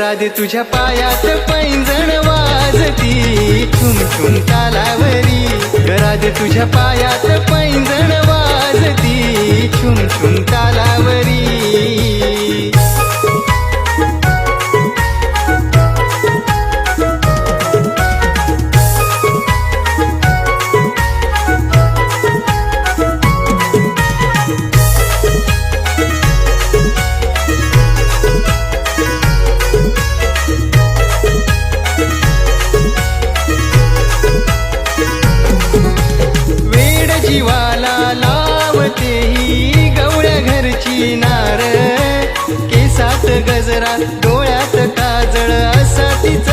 राधे तुझ्या पायात पैंजण वाजती ठुम ठुम तालावरी राधे तुझ्या पायात पैंजण वाजती ठुम ठुम तालावरी जीवाला लावते ही गवळ्या घरची नार केसात गजरा डोळ्यात काजळ असा तिचा